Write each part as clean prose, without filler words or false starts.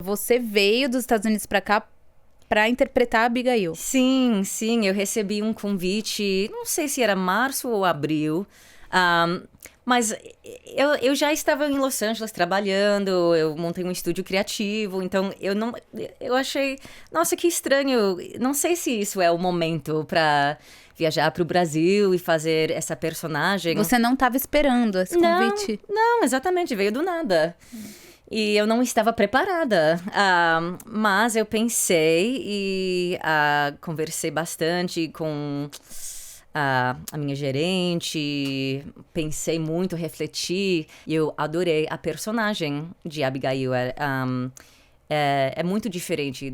você veio dos Estados Unidos pra cá pra interpretar a Abigail. Sim, eu recebi um convite, não sei se era março ou abril, mas eu já estava em Los Angeles trabalhando, eu montei um estúdio criativo, então eu achei, nossa, que estranho, não sei se isso é o momento para viajar para o Brasil e fazer essa personagem. Você não estava esperando esse convite? Não, exatamente, veio do nada. E eu não estava preparada, mas eu pensei e conversei bastante com a minha gerente, pensei muito, refleti, e eu adorei a personagem de Abigail. É muito diferente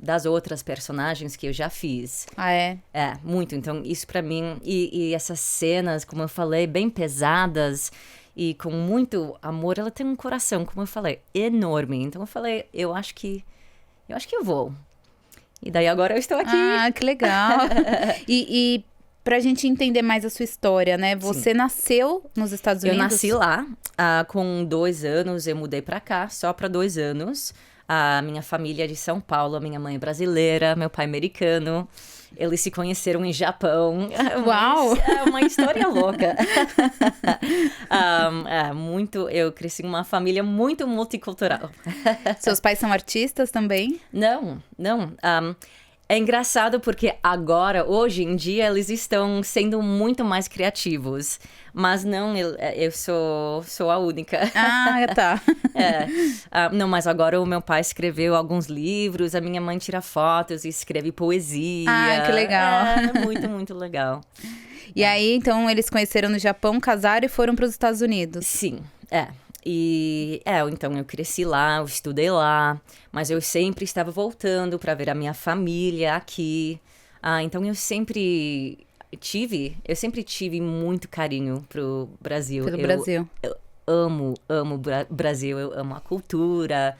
das outras personagens que eu já fiz. Ah, é? É, muito. Então, isso pra mim, e essas cenas, como eu falei, bem pesadas, e com muito amor, ela tem um coração, como eu falei, enorme. Então eu falei, eu acho que eu vou. E daí agora eu estou aqui. Ah, que legal. E pra gente entender mais a sua história, né? Você nasceu nos Estados Unidos? Eu nasci lá. Com 2 anos eu mudei pra cá, só pra 2 anos. A minha família é de São Paulo, a minha mãe é brasileira, meu pai é americano. Eles se conheceram em Japão. Uau! É uma história louca. Eu cresci em uma família muito multicultural. Seus pais são artistas também? Não. É engraçado porque agora, hoje em dia, eles estão sendo muito mais criativos. Mas não, eu sou a única. Ah, tá. Não, mas agora o meu pai escreveu alguns livros, a minha mãe tira fotos e escreve poesia. Ah, que legal. É muito, muito legal. E aí, então, eles conheceram no Japão, casaram e foram para os Estados Unidos? Sim, então eu cresci lá, eu estudei lá, mas eu sempre estava voltando para ver a minha família aqui. Então eu sempre tive muito carinho pro Brasil. Pelo Brasil. Eu amo o Brasil, eu amo a cultura,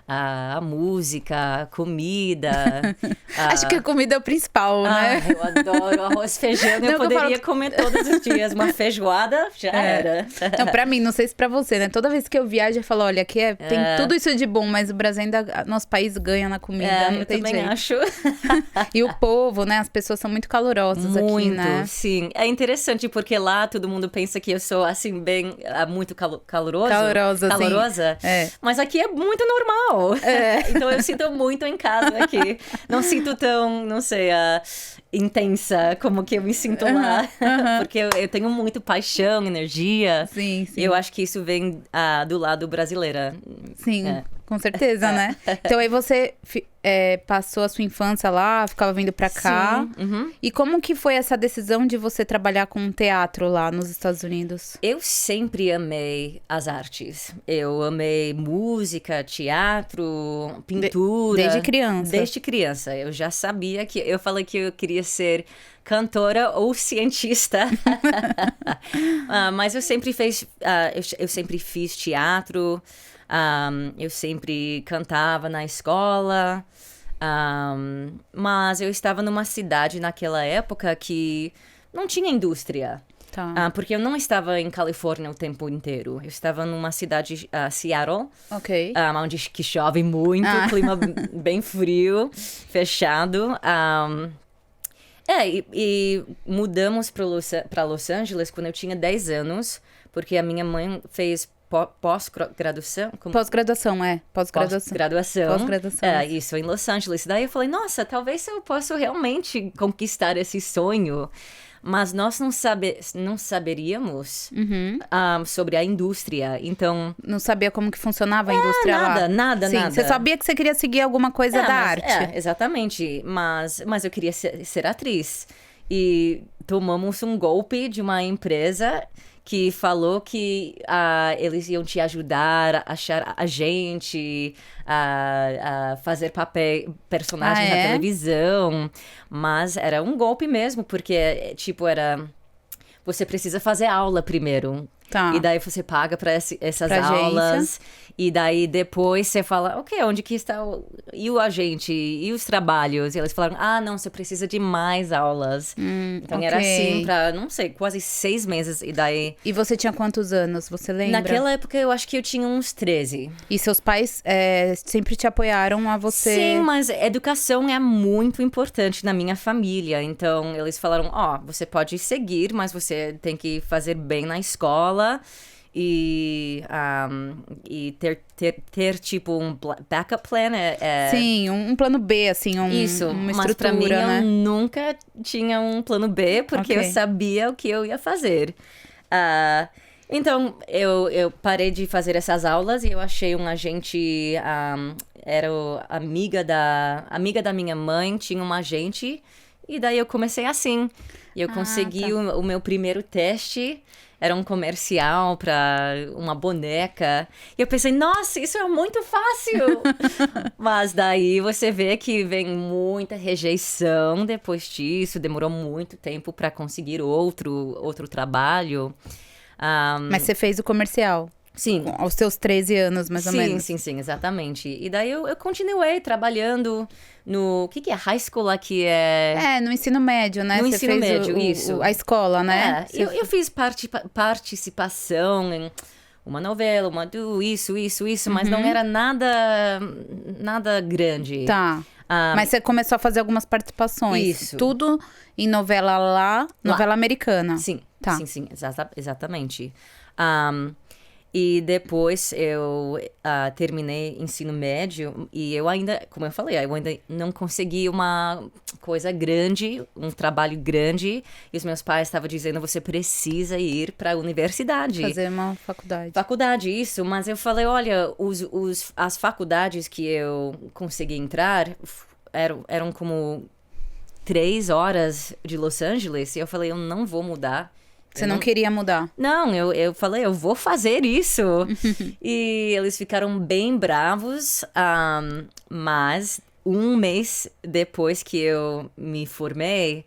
a música, a comida. Acho que a comida é o principal, né? Eu adoro arroz e feijão, eu poderia comer todos os dias. Uma feijoada, já era. Então, pra mim, não sei se pra você, né? Toda vez que eu viajo, eu falo, olha, aqui tem tudo isso de bom, mas o Brasil ainda, nosso país ganha na comida, não eu tem também jeito. acho. E o povo, né? As pessoas são muito calorosas aqui, né? Sim. É interessante, porque lá todo mundo pensa que eu sou, assim, bem, muito calorosa. Calorosa, sim. Mas aqui é muito normal. Então eu sinto muito em casa aqui. Não sinto tão, não sei, intensa como que eu me sinto lá. Porque eu tenho muito paixão, energia. Sim. Eu acho que isso vem do lado brasileira. Sim, com certeza, né? Então aí você passou a sua infância lá, ficava vindo pra cá. Sim. Uhum. E como que foi essa decisão de você trabalhar com teatro lá nos Estados Unidos? Eu sempre amei as artes. Eu amei música, teatro, pintura. Desde criança? Desde criança. Eu já sabia que... Eu falei que eu queria ser cantora ou cientista. Mas eu sempre fiz teatro. Eu sempre cantava na escola. Mas eu estava numa cidade naquela época que não tinha indústria. Tá. Porque eu não estava em Califórnia o tempo inteiro. Eu estava numa cidade, Seattle, onde que chove muito, clima bem frio, fechado. E mudamos para Los Angeles quando eu tinha 10 anos, porque a minha mãe fez pós-graduação. Pós-graduação. Pós-graduação. Isso, em Los Angeles. Daí eu falei, nossa, talvez eu possa realmente conquistar esse sonho. Mas nós não saberíamos sobre a indústria, então... Não sabia como que funcionava a indústria lá? Nada. Você sabia que você queria seguir alguma coisa da arte? Exatamente. Mas eu queria ser atriz. E tomamos um golpe de uma empresa que falou que eles iam te ajudar a achar a gente, a fazer personagem na televisão. Mas era um golpe mesmo, porque, tipo, você precisa fazer aula primeiro. Tá. E daí você paga para essas Pra aulas. agência. E daí depois você fala, ok, onde que está e o agente? E os trabalhos? E eles falaram, não, você precisa de mais aulas. Então era ok. assim pra, não sei, quase 6 meses. E daí... E você tinha quantos anos, você lembra? Naquela época eu acho que eu tinha uns 13. E seus pais sempre te apoiaram a você... Sim, mas educação é muito importante na minha família. Então, eles falaram, você pode seguir, mas você tem que fazer bem na escola e ter tipo, um backup plan. Sim, um plano B, assim, Isso, uma mas estrutura, pra mim né? eu nunca tinha um plano B, porque Ok. eu sabia o que eu ia fazer. Então, eu parei de fazer essas aulas e eu achei um agente, era amiga da minha mãe, tinha um agente, e daí eu comecei assim. E eu consegui tá. o meu primeiro teste, era um comercial para uma boneca. E eu pensei, nossa, isso é muito fácil! Mas daí você vê que vem muita rejeição depois disso, demorou muito tempo para conseguir outro trabalho. Mas você fez o comercial? Sim. Aos seus 13 anos, mais ou menos? Sim, exatamente. E daí eu continuei trabalhando no... O que é high school aqui? No ensino médio, né? No Você ensino fez médio, isso. a escola, né? Eu fiz participação em uma novela, isso, mas não era nada grande. Tá. Mas você começou a fazer algumas participações. Isso. Tudo em novela americana. Sim, Tá. sim, exatamente. E depois eu terminei ensino médio e eu ainda, como eu falei, eu ainda não consegui uma coisa grande, um trabalho grande. E os meus pais estavam dizendo, você precisa ir para a universidade. Fazer uma faculdade. Faculdade, isso. Mas eu falei, olha, as faculdades que eu consegui entrar eram como 3 horas de Los Angeles. E eu falei, eu não vou mudar. Você não queria mudar? Não, eu falei, eu vou fazer isso. E eles ficaram bem bravos, mas um mês depois que eu me formei,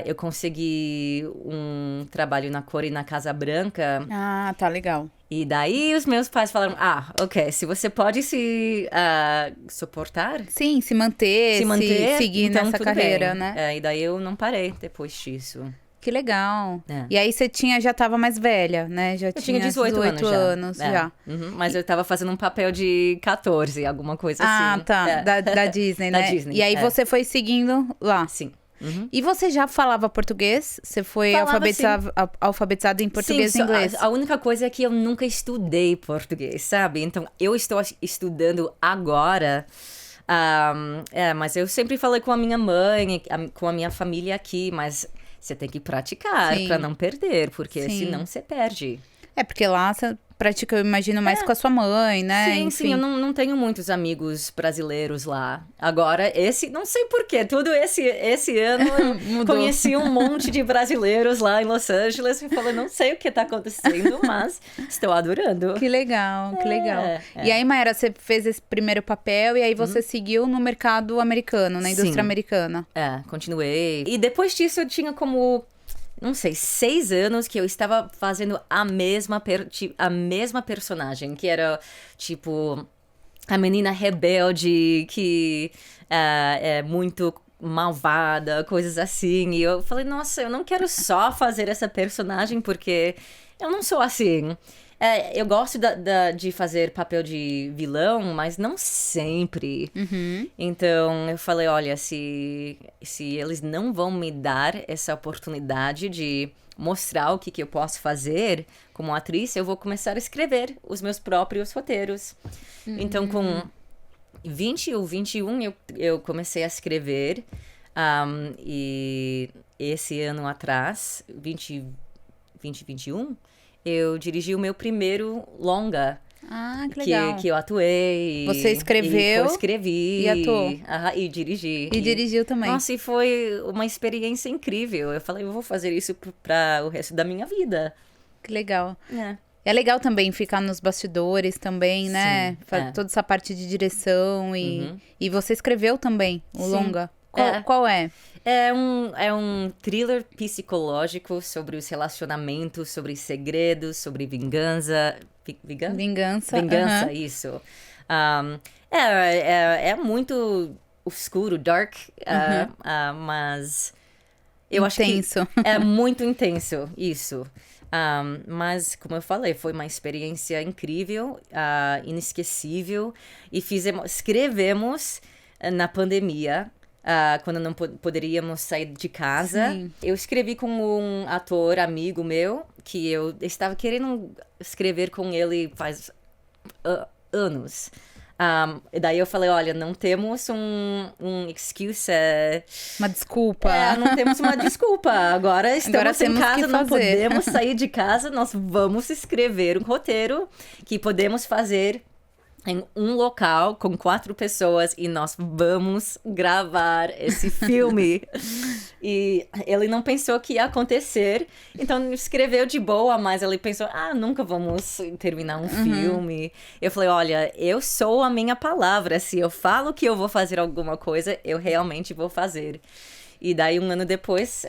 eu consegui um trabalho na Cor e na Casa Branca. Ah, tá, legal. E daí os meus pais falaram, ok, se você pode se suportar... Sim, se manter, seguir então nessa tudo carreira, bem. né? E daí eu não parei depois disso. Que legal. É. E aí você já tava mais velha, né? Já Eu tinha 18 anos já. Uhum, mas eu tava fazendo um papel de 14, alguma coisa assim. Tá. Da Disney, né? Da Disney, E aí você foi seguindo lá. Sim. Uhum. E você já falava português? Você foi alfabetizado em português Sim, e inglês? A única coisa é que eu nunca estudei português, sabe? Então, eu estou estudando agora. Mas eu sempre falei com a minha mãe, com a minha família aqui, mas você tem que praticar para não perder, porque senão você perde. Porque lá você pratica, eu imagino, mais com a sua mãe, né? Sim, eu não tenho muitos amigos brasileiros lá. Agora, não sei porquê, tudo esse ano eu conheci um monte de brasileiros lá em Los Angeles e falei, não sei o que tá acontecendo, mas estou adorando. Que legal, que legal. E aí, Mayara, você fez esse primeiro papel e aí você seguiu no mercado americano, na indústria americana. Continuei. E depois disso eu tinha como... não sei, 6 anos que eu estava fazendo a mesma personagem, que era, tipo, a menina rebelde que é muito malvada, coisas assim. E eu falei, nossa, eu não quero só fazer essa personagem, porque eu não sou assim. Eu gosto de fazer papel de vilão, mas não sempre. Uhum. Então, eu falei, olha, se eles não vão me dar essa oportunidade de mostrar o que eu posso fazer como atriz, eu vou começar a escrever os meus próprios roteiros. Então, com 20 ou 21, eu comecei a escrever. E esse ano atrás, 2021... eu dirigi o meu primeiro longa. Ah, que legal. Que eu atuei. Você escreveu? Eu escrevi. E atuou. E dirigi. E dirigiu também. Nossa, e foi uma experiência incrível. Eu falei, eu vou fazer isso para o resto da minha vida. Que legal. É legal também ficar nos bastidores também, né? Sim, Toda essa parte de direção e você escreveu também o longa. Qual é? É um thriller psicológico sobre os relacionamentos, sobre segredos, sobre vingança. Vingança. Vingança, isso. É muito escuro, dark, mas eu acho que é muito intenso, isso. Mas, como eu falei, foi uma experiência incrível, inesquecível, e escrevemos na pandemia, quando não poderíamos sair de casa. Sim. Eu escrevi com um ator amigo meu, que eu estava querendo escrever com ele faz anos. E daí eu falei, olha, não temos um excuse. Uma desculpa. Não temos uma desculpa. Agora estamos em casa, não podemos sair de casa, nós vamos escrever um roteiro que podemos fazer em um local com 4 pessoas e nós vamos gravar esse filme. E ele não pensou que ia acontecer, então escreveu de boa, mas ele pensou, nunca vamos terminar um filme. Eu falei, olha, eu sou a minha palavra, se eu falo que eu vou fazer alguma coisa, eu realmente vou fazer. E daí, 1 ano depois,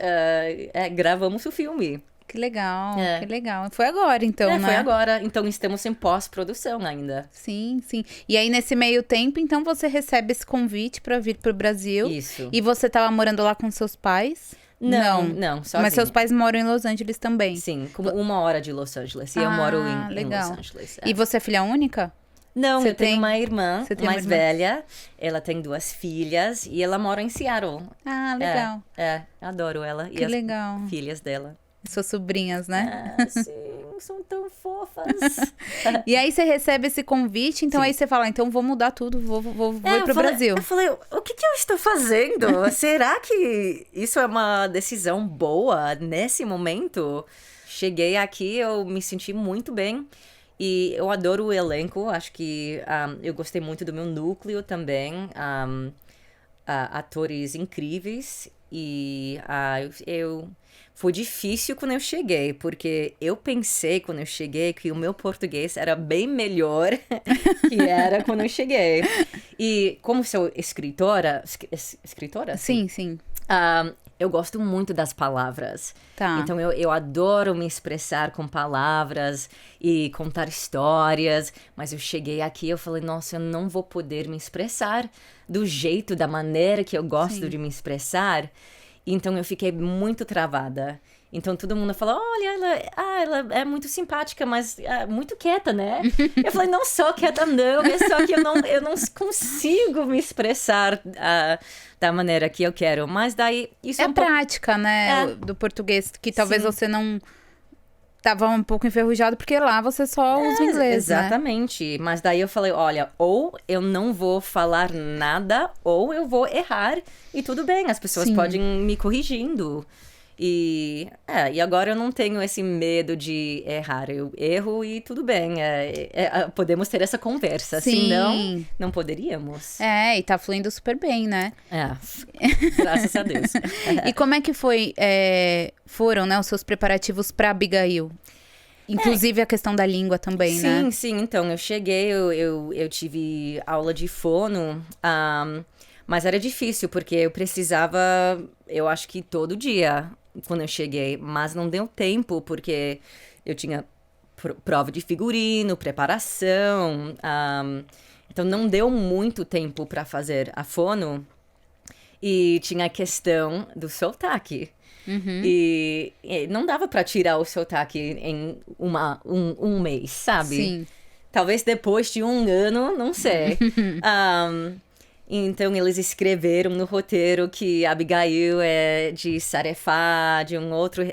gravamos o filme. Que legal, que legal. Foi agora, então, né? Foi agora. Então, estamos em pós-produção ainda. Sim, sim. E aí, nesse meio tempo, então, você recebe esse convite para vir pro Brasil. Isso. E você tava morando lá com seus pais? Não, sozinha. Mas seus pais moram em Los Angeles também? Sim, como 1 hora de Los Angeles. E eu moro em Los Angeles. E você é filha única? Não, eu tenho uma irmã mais velha. Ela tem 2 filhas e ela mora em Seattle. Legal. Adoro ela. Que legal. As filhas dela. Suas sobrinhas, né? Sim, são tão fofas. E aí você recebe esse convite, então aí você fala, então vou mudar tudo, vou ir pro Brasil. Eu falei, o que eu estou fazendo? Será que isso é uma decisão boa nesse momento? Cheguei aqui, eu me senti muito bem. E eu adoro o elenco, acho que eu gostei muito do meu núcleo também. Atores incríveis. E foi difícil quando eu cheguei, porque eu pensei quando eu cheguei que o meu português era bem melhor que era quando eu cheguei. E como sou escritora... Escritora? Sim, sim. Eu gosto muito das palavras. Tá. Então, eu adoro me expressar com palavras e contar histórias. Mas eu cheguei aqui e eu falei, nossa, eu não vou poder me expressar do jeito, da maneira que eu gosto de me expressar. Então, eu fiquei muito travada. Então, todo mundo falou, olha, ela é muito simpática, mas muito quieta, né? Eu falei, não sou quieta, não. É só que eu não consigo me expressar da maneira que eu quero. Mas daí... Isso é prática, né? Do português, que talvez você não... Tava um pouco enferrujado, porque lá você só usa inglês, exatamente. Né? Mas daí eu falei, olha, ou eu não vou falar nada, ou eu vou errar. E tudo bem, as pessoas podem me corrigindo. E agora eu não tenho esse medo de errar. Eu erro e tudo bem. Podemos ter essa conversa. Senão, não poderíamos. E tá fluindo super bem, né? Graças a Deus. E como é que foram, né, os seus preparativos para Abigail? Inclusive a questão da língua também, né? Sim. Então, eu cheguei, eu tive aula de fono, mas era difícil, porque eu precisava, eu acho que todo dia, quando eu cheguei. Mas não deu tempo, porque eu tinha prova de figurino, preparação. Então, não deu muito tempo para fazer a fono. E tinha a questão do sotaque. E não dava para tirar o sotaque em um mês, sabe? Sim. Talvez depois de 1 ano, não sei. Então, eles escreveram no roteiro que Abigail é de Sarefá, de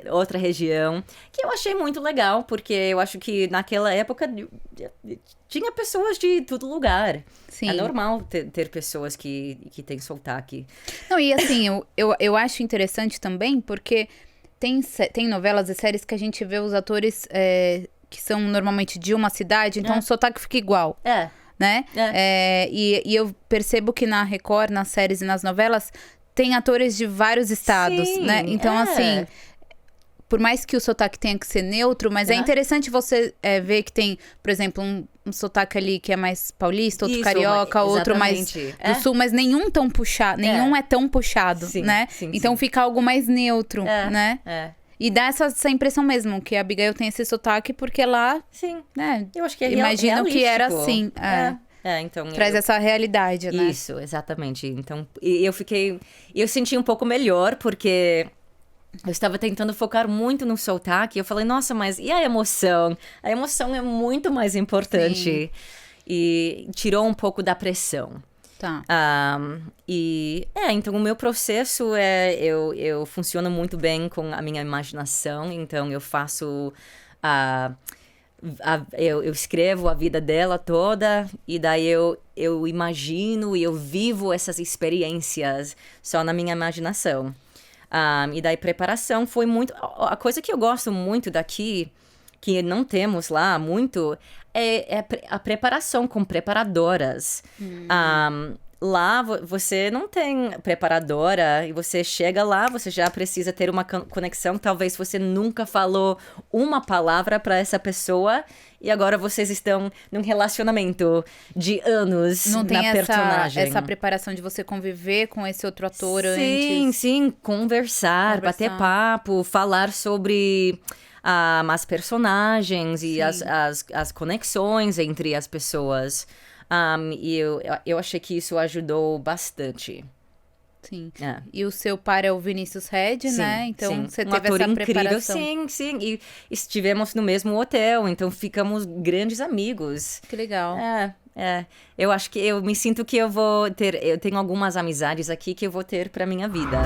outra região, que eu achei muito legal, porque eu acho que naquela época tinha pessoas de todo lugar. Sim. É normal ter pessoas que têm sotaque. Não, e assim, eu acho interessante também, porque tem novelas e séries que a gente vê os atores que são normalmente de uma cidade, então o sotaque fica igual. Né? E eu percebo que na Record, nas séries e nas novelas, tem atores de vários estados, né? Então, assim, por mais que o sotaque tenha que ser neutro, mas é interessante você ver que tem, por exemplo, um sotaque ali que é mais paulista, outro Isso, carioca, outro mais do sul, mas nenhum tão puxado, nenhum é tão puxado, sim, né? Sim, então fica algo mais neutro, né? E dá essa impressão mesmo, que a Abigail tem esse sotaque, porque lá, né? Eu acho que é imagino que era assim. Então traz essa realidade, né? Isso, exatamente. Então, eu senti um pouco melhor, porque eu estava tentando focar muito no sotaque. Eu falei, nossa, mas e a emoção? A emoção é muito mais importante. Sim. E tirou um pouco da pressão. Tá. Então o meu processo eu funciono muito bem com a minha imaginação. Então eu faço... eu escrevo a vida dela toda, e daí eu imagino e eu vivo essas experiências só na minha imaginação. E daí preparação foi muito... A coisa que eu gosto muito daqui, que não temos lá muito, é a preparação com preparadoras. Lá você não tem preparadora, e você chega lá, você já precisa ter uma conexão. Talvez você nunca falou uma palavra para essa pessoa, e agora vocês estão num relacionamento de anos na personagem. Não tem essa preparação de você conviver com esse outro ator antes? Sim, conversar, bater papo, falar sobre... as personagens e as conexões entre as pessoas. E eu achei que isso ajudou bastante. Sim. E o seu par é o Vinícius Red, né? Então você teve ator essa incrível, preparação. Sim. E estivemos no mesmo hotel, então ficamos grandes amigos. Que legal. Eu acho que eu me sinto que eu tenho algumas amizades aqui que eu vou ter pra minha vida.